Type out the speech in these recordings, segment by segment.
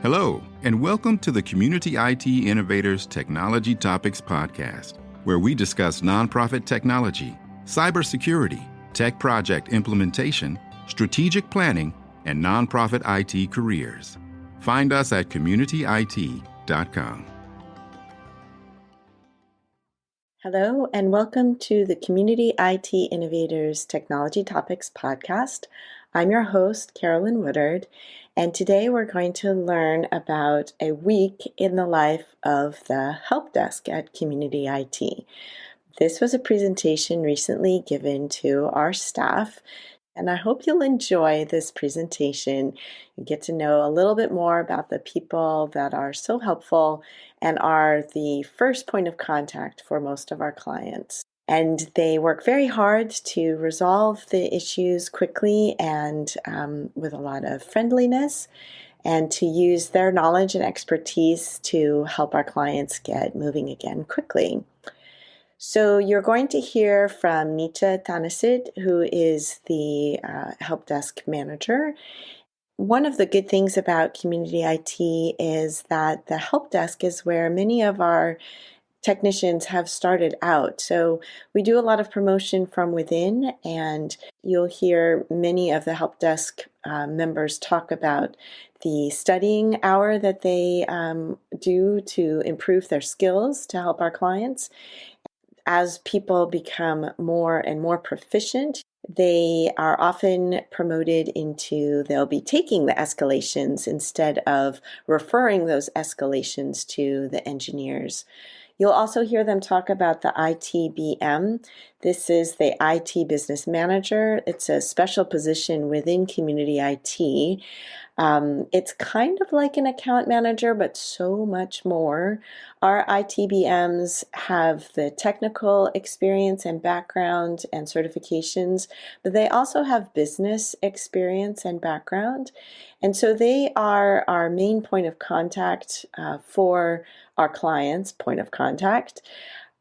Hello, and welcome to the Community IT Innovators Technology Topics Podcast, where we discuss nonprofit technology, cybersecurity, tech project implementation, strategic planning, and nonprofit IT careers. Find us at communityit.com. Hello, and welcome to the Community IT Innovators Technology Topics Podcast. I'm your host, Carolyn Woodard, and today we're going to learn about a week in the life of the help desk at Community IT. This was a presentation recently given to our staff, and I hope you'll enjoy this presentation and get to know a little bit more about the people that are so helpful and are the first point of contact for most of our clients. And they work very hard to resolve the issues quickly and with a lot of friendliness, and to use their knowledge and expertise to help our clients get moving again quickly. So you're going to hear from Nisha Tanasid, who is the help desk manager. One of the good things about Community IT is that the help desk is where many of our technicians have started out. So we do a lot of promotion from within, and you'll hear many of the help desk members talk about the studying hour that they do to improve their skills to help our clients. As people become more and more proficient, they are often promoted into, they'll be taking the escalations instead of referring those escalations to the engineers. You'll also hear them talk about the ITBM. This is the IT Business Manager. It's a special position within Community IT. It's kind of like an account manager, but so much more. Our ITBMs have the technical experience and background and certifications, but they also have business experience and background. And so they are our main point of contact for our clients, point of contact.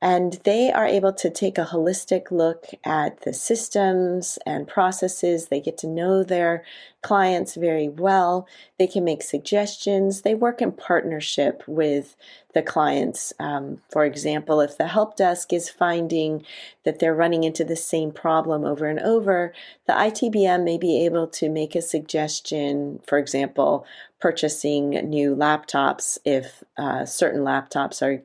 And they are able to take a holistic look at the systems and processes. They get to know their clients very well. They can make suggestions. They work in partnership with the clients. For example, if the help desk is finding that they're running into the same problem over and over, the ITBM may be able to make a suggestion, for example, purchasing new laptops if certain laptops are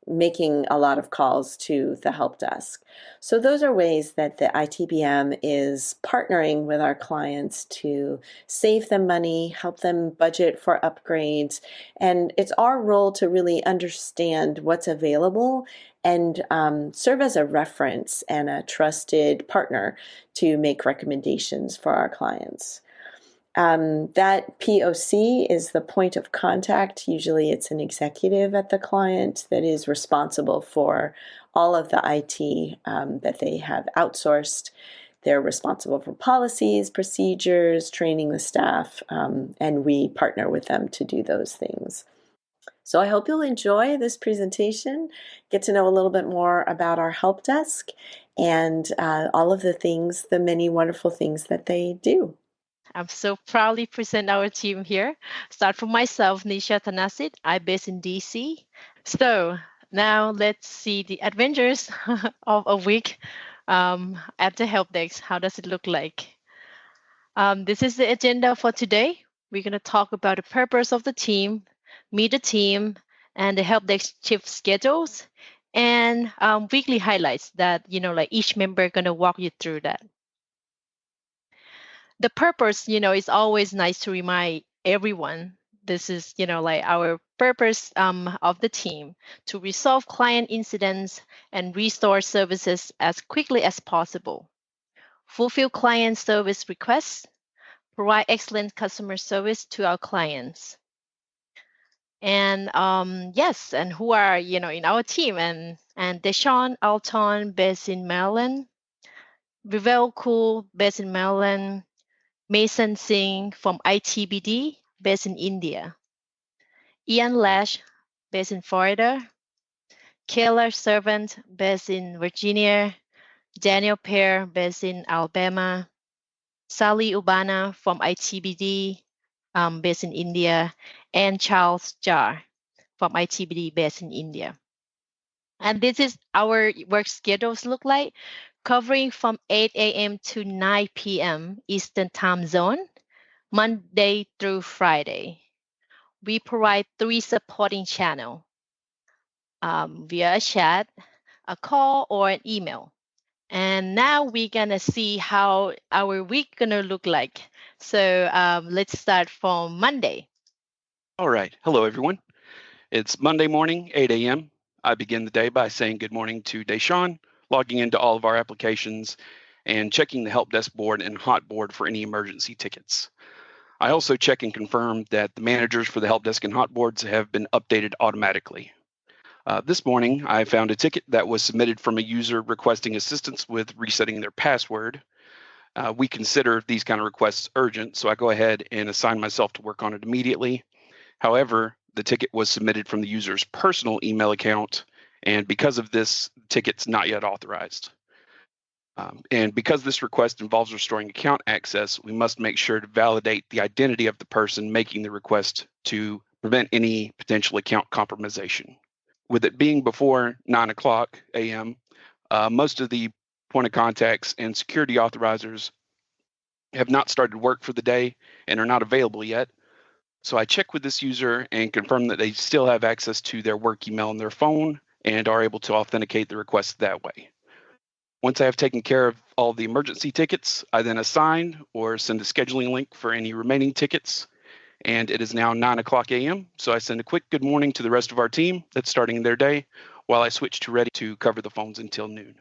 making a lot of calls to the help desk. So those are ways that the ITBM is partnering with our clients to save them money, help them budget for upgrades. And it's our role to really understand what's available and serve as a reference and a trusted partner to make recommendations for our clients. That POC is the point of contact. Usually it's an executive at the client that is responsible for all of the IT that they have outsourced. They're responsible for policies, procedures, training the staff, and we partner with them to do those things. So I hope you'll enjoy this presentation, get to know a little bit more about our help desk and all of the many wonderful things that they do. I'm so proudly present our team here. Start from myself, Nisha Tanasid. I'm based in DC. So now let's see the adventures of a week at the help desk. How does it look like? This is the agenda for today. We're going to talk about the purpose of the team, meet the team, and the help desk shift schedules, and weekly highlights that, each member going to walk you through that. The purpose, is always nice to remind everyone. This is, our purpose of the team to resolve client incidents and restore services as quickly as possible, fulfill client service requests, provide excellent customer service to our clients. And yes, and who are, in our team, and Deshaun Alton, based in Maryland, Vivel Cool, based in Maryland, Mason Singh from ITBD, based in India. Ian Lash, based in Florida. Kayla Servant, based in Virginia. Daniel Pear, based in Alabama. Sally Ubana from ITBD. based in India, and Charles Jar from ITBD based in India. And this is our work schedules look like, covering from 8 a.m. to 9 p.m. Eastern Time Zone, Monday through Friday. We provide 3 supporting channels via a chat, a call, or an email. And now we're gonna see how our week gonna look like. So let's start from Monday. All right. Hello, everyone. It's Monday morning, 8 a.m. I begin the day by saying good morning to Deshawn, logging into all of our applications, and checking the help desk board and hot board for any emergency tickets. I also check and confirm that the managers for the help desk and hot boards have been updated automatically. This morning, I found a ticket that was submitted from a user requesting assistance with resetting their password. We consider these kind of requests urgent, so I go ahead and assign myself to work on it immediately. However, the ticket was submitted from the user's personal email account, and because of this, the ticket's not yet authorized. And because this request involves restoring account access, we must make sure to validate the identity of the person making the request to prevent any potential account compromisation. With it being before 9 o'clock a.m., most of the point of contacts and security authorizers have not started work for the day and are not available yet. So I check with this user and confirm that they still have access to their work email on their phone and are able to authenticate the request that way. Once I have taken care of all the emergency tickets, I then assign or send a scheduling link for any remaining tickets. And it is now 9 o'clock a.m., so I send a quick good morning to the rest of our team that's starting their day while I switch to ready to cover the phones until noon.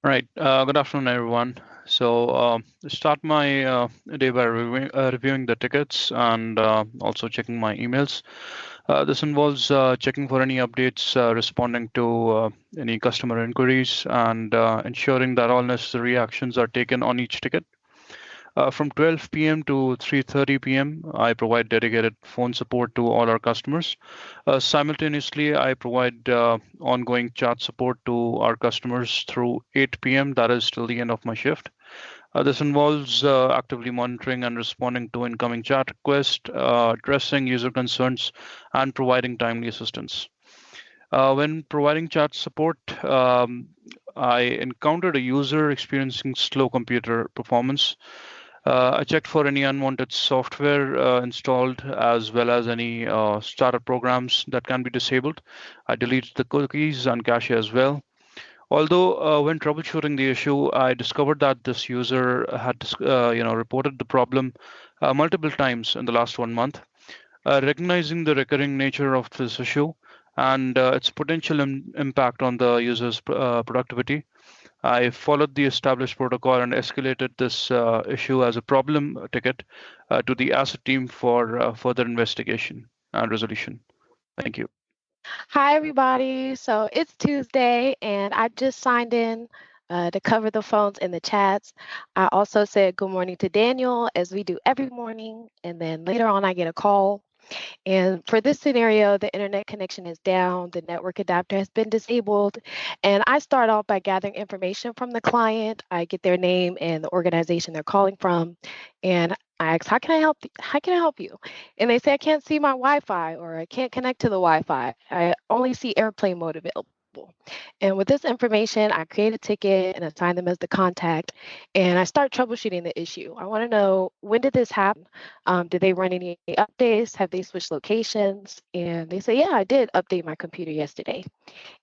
Right. Good afternoon, everyone. So start my day by reviewing the tickets and also checking my emails. This involves checking for any updates, responding to any customer inquiries, and ensuring that all necessary actions are taken on each ticket. From 12 p.m. to 3:30 p.m., I provide dedicated phone support to all our customers. Simultaneously, I provide ongoing chat support to our customers through 8 p.m., that is till the end of my shift. This involves actively monitoring and responding to incoming chat requests, addressing user concerns, and providing timely assistance. When providing chat support, I encountered a user experiencing slow computer performance. I checked for any unwanted software installed, as well as any startup programs that can be disabled. I deleted the cookies and cache as well. Although when troubleshooting the issue, I discovered that this user had reported the problem multiple times in the last 1 month. Recognizing the recurring nature of this issue and its potential impact on the user's productivity, I followed the established protocol and escalated this issue as a problem ticket to the asset team for further investigation and resolution. Thank you. Hi, everybody. So it's Tuesday, and I just signed in to cover the phones and the chats. I also said good morning to Daniel, as we do every morning. And then later on, I get a call. And for this scenario, the internet connection is down, the network adapter has been disabled, and I start off by gathering information from the client. I get their name and the organization they're calling from, and I ask, how can I help you? How can I help you? And they say, I can't see my Wi-Fi, or I can't connect to the Wi-Fi. I only see airplane mode available. And with this information, I create a ticket and assign them as the contact, and I start troubleshooting the issue. I want to know, when did this happen? Did they run any updates? Have they switched locations? And they say, yeah, I did update my computer yesterday.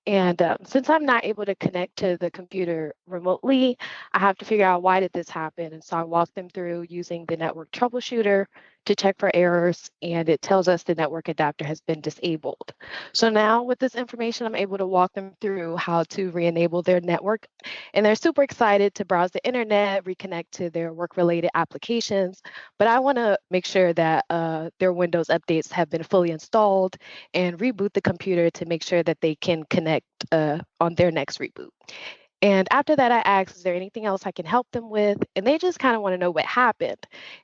And since I'm not able to connect to the computer remotely, I have to figure out, why did this happen? And so I walk them through using the network troubleshooter to check for errors, and it tells us the network adapter has been disabled. So now with this information, I'm able to walk them through how to re-enable their network, and they're super excited to browse the internet, reconnect to their work-related applications. But I want to make sure that their Windows updates have been fully installed, and reboot the computer to make sure that they can connect on their next reboot. And after that, I asked, is there anything else I can help them with? And they just kind of want to know what happened.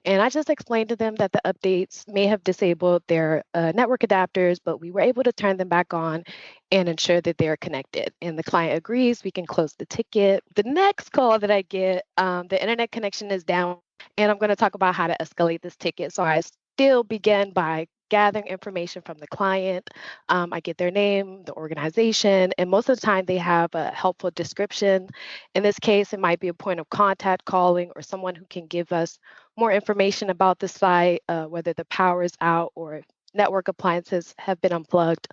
And I just explained to them that the updates may have disabled their network adapters, but we were able to turn them back on and ensure that they're connected. And the client agrees, we can close the ticket. The next call that I get, the internet connection is down, and I'm going to talk about how to escalate this ticket. So I still begin by gathering information from the client. I get their name, the organization, and most of the time they have a helpful description. In this case, it might be a point of contact calling or someone who can give us more information about the site, whether the power is out or network appliances have been unplugged.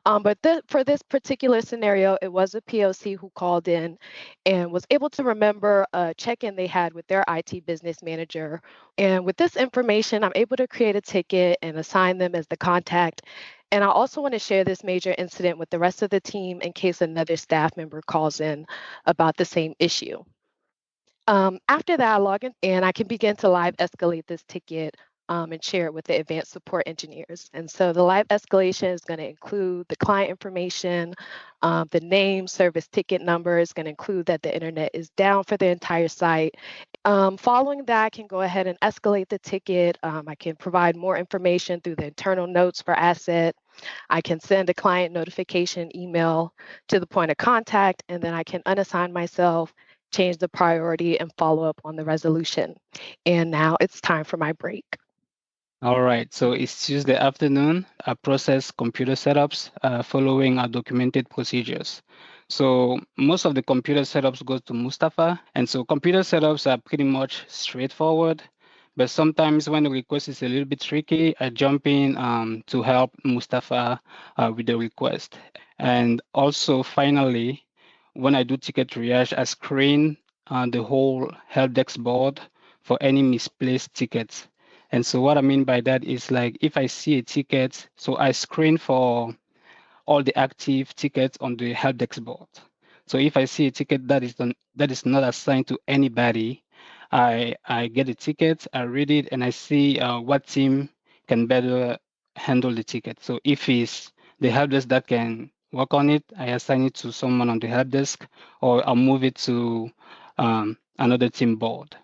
But for this particular scenario, it was a POC who called in and was able to remember a check-in they had with their IT business manager. And with this information, I'm able to create a ticket and assign them as the contact. And I also want to share this major incident with the rest of the team in case another staff member calls in about the same issue. After that, I log in and I can begin to live escalate this ticket and share it with the advanced support engineers. And so the live escalation is going to include the client information, the name, service ticket number is going to include that the internet is down for the entire site. Following that, I can go ahead and escalate the ticket. I can provide more information through the internal notes for asset. I can send a client notification email to the point of contact, and then I can unassign myself, change the priority, and follow up on the resolution. And now it's time for my break. All right, so it's Tuesday afternoon. I process computer setups following our documented procedures. So most of the computer setups go to Mustafa. And so computer setups are pretty much straightforward. But sometimes when the request is a little bit tricky, I jump in to help Mustafa with the request. And also, finally, when I do ticket triage, I screen the whole help desk board for any misplaced tickets. And so what I mean by that is like if I see a ticket, so I screen for all the active tickets on the help desk board. So if I see a ticket that is not assigned to anybody, I get a ticket, I read it, and I see what team can better handle the ticket. So if it's the help desk that can work on it, I assign it to someone on the help desk, or I'll move it to another team board.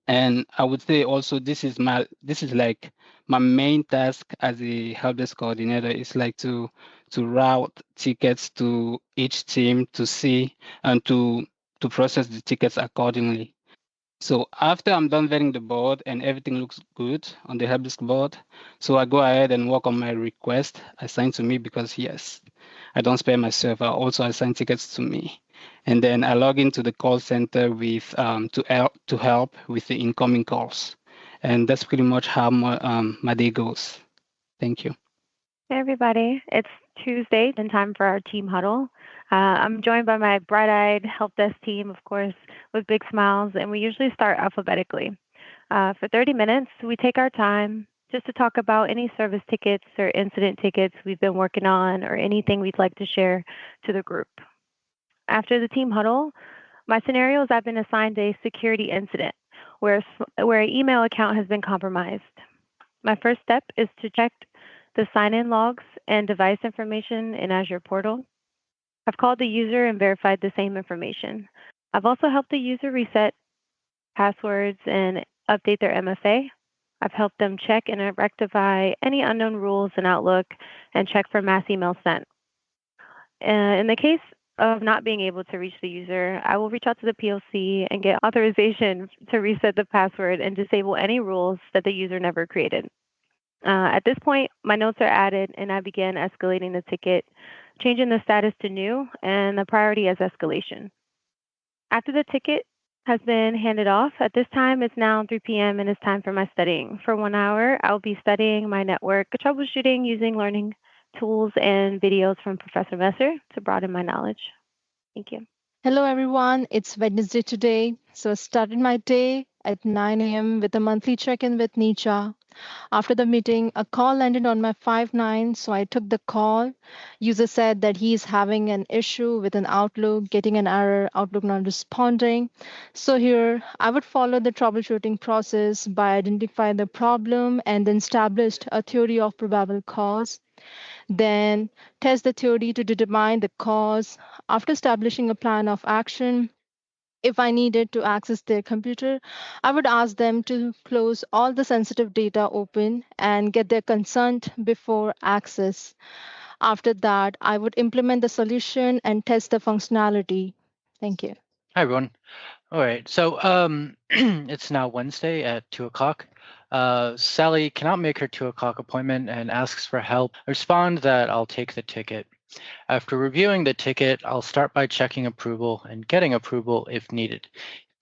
And I would say also this is like my main task as a help desk coordinator is like to route tickets to each team to see and to process the tickets accordingly. So after I'm done vetting the board and everything looks good on the help desk board, so I go ahead and work on my request assigned to me because yes, I don't spare myself. I also assign tickets to me. And then I log into the call center with to help with the incoming calls. And that's pretty much how my day goes. Thank you. Hey everybody, it's Tuesday and time for our team huddle. I'm joined by my bright-eyed help desk team, of course, with big smiles, and we usually start alphabetically. For 30 minutes, we take our time just to talk about any service tickets or incident tickets we've been working on or anything we'd like to share to the group. After the team huddle, my scenario is I've been assigned a security incident where an email account has been compromised. My first step is to check the sign-in logs and device information in Azure portal. I've called the user and verified the same information. I've also helped the user reset passwords and update their MFA. I've helped them check and rectify any unknown rules in Outlook and check for mass email sent. In the case of not being able to reach the user, I will reach out to the POC and get authorization to reset the password and disable any rules that the user never created. At this point, my notes are added and I begin escalating the ticket, changing the status to new and the priority as escalation. After the ticket has been handed off, at this time it's now 3 p.m. and it's time for my studying. For 1 hour, I'll be studying my network troubleshooting using learning tools and videos from Professor Messer to broaden my knowledge. Thank you. Hello, everyone. It's Wednesday today. So I started my day at 9 a.m. with a monthly check-in with Nisha. After the meeting, a call landed on my 5/9, so I took the call. User said that he is having an issue with an Outlook, getting an error, Outlook not responding. So here, I would follow the troubleshooting process by identifying the problem and then established a theory of probable cause. Then test the theory to determine the cause. After establishing a plan of action, if I needed to access their computer, I would ask them to close all the sensitive data open and get their consent before access. After that, I would implement the solution and test the functionality. Thank you. Hi, everyone. All right, so it's now Wednesday at 2 o'clock. Sally cannot make her 2 o'clock appointment and asks for help. I respond that I'll take the ticket. After reviewing the ticket, I'll start by checking approval and getting approval if needed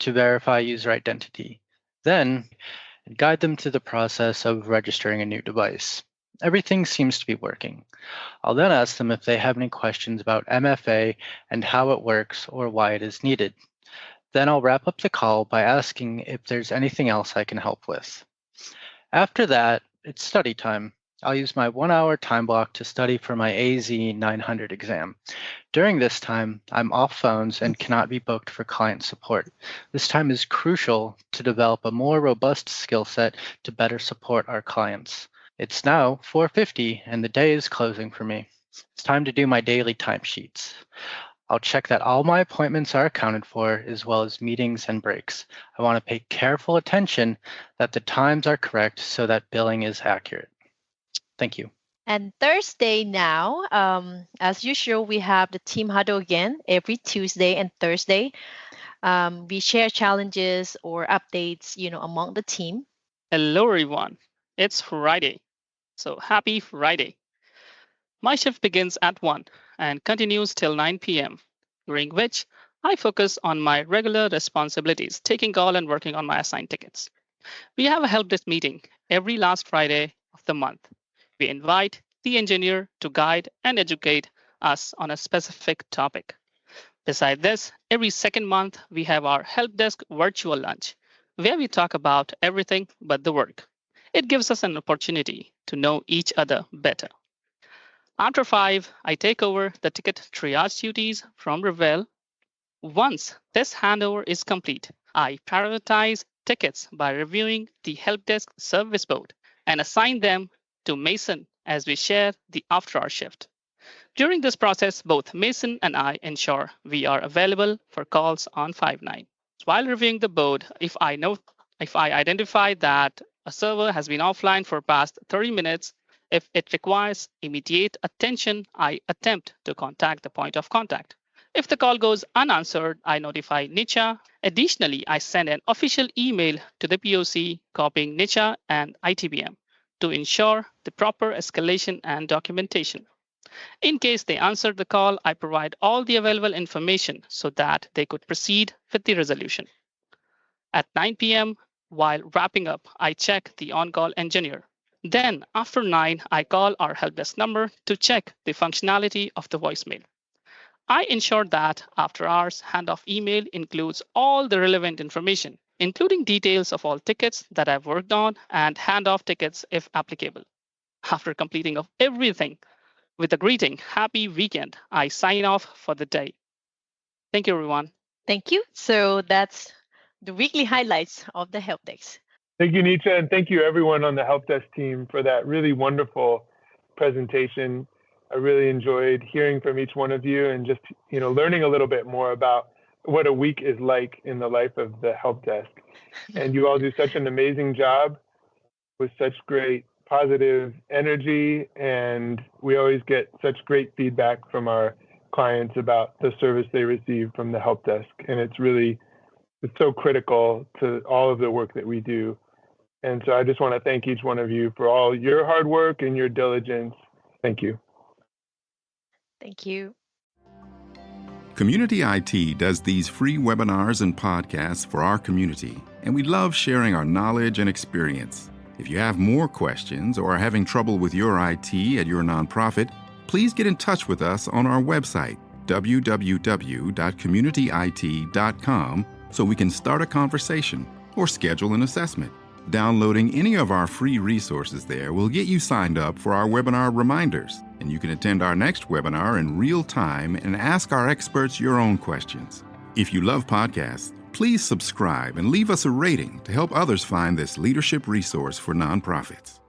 to verify user identity. Then, guide them through the process of registering a new device. Everything seems to be working. I'll then ask them if they have any questions about MFA and how it works or why it is needed. Then I'll wrap up the call by asking if there's anything else I can help with. After that, it's study time. I'll use my 1-hour time block to study for my AZ 900 exam. During this time, I'm off phones and cannot be booked for client support. This time is crucial to develop a more robust skill set to better support our clients. It's now 4:50 and the day is closing for me. It's time to do my daily timesheets. I'll check that all my appointments are accounted for, as well as meetings and breaks. I want to pay careful attention that the times are correct so that billing is accurate. Thank you. And Thursday now, as usual, we have the team huddle again every Tuesday and Thursday. We share challenges or updates, among the team. Hello, everyone. It's Friday. So happy Friday. My shift begins at 1 and continues till 9 p.m., during which I focus on my regular responsibilities, taking call and working on my assigned tickets. We have a help desk meeting every last Friday of the month. We invite the engineer to guide and educate us on a specific topic. Besides this, every second month, we have our help desk virtual lunch, where we talk about everything but the work. It gives us an opportunity to know each other better. After 5, I take over the ticket triage duties from Revel. Once this handover is complete, I prioritize tickets by reviewing the help desk service board and assign them to Mason as we share the after-hour shift. During this process, both Mason and I ensure we are available for calls on 5/9. While reviewing the board, if I identify that a server has been offline for past 30 minutes, if it requires immediate attention, I attempt to contact the point of contact. If the call goes unanswered, I notify Nicha. Additionally, I send an official email to the POC copying Nicha and ITBM to ensure the proper escalation and documentation. In case they answer the call, I provide all the available information so that they could proceed with the resolution. At 9 p.m., while wrapping up, I check the on-call engineer. Then, after 9, I call our help desk number to check the functionality of the voicemail. I ensure that after hours handoff email includes all the relevant information, including details of all tickets that I've worked on and handoff tickets if applicable. After completing of everything with a greeting, happy weekend, I sign off for the day. Thank you, everyone. Thank you. So that's the weekly highlights of the help desk. Thank you, Nicha, and thank you everyone on the help desk team for that really wonderful presentation. I really enjoyed hearing from each one of you and just learning a little bit more about what a week is like in the life of the help desk. And you all do such an amazing job with such great positive energy, and we always get such great feedback from our clients about the service they receive from the help desk. And it's so critical to all of the work that we do. And so I just want to thank each one of you for all your hard work and your diligence. Thank you. Thank you. Community IT does these free webinars and podcasts for our community, and we love sharing our knowledge and experience. If you have more questions or are having trouble with your IT at your nonprofit, please get in touch with us on our website, www.communityit.com, so we can start a conversation or schedule an assessment. Downloading any of our free resources there will get you signed up for our webinar reminders, and you can attend our next webinar in real time and ask our experts your own questions. If you love podcasts, please subscribe and leave us a rating to help others find this leadership resource for nonprofits.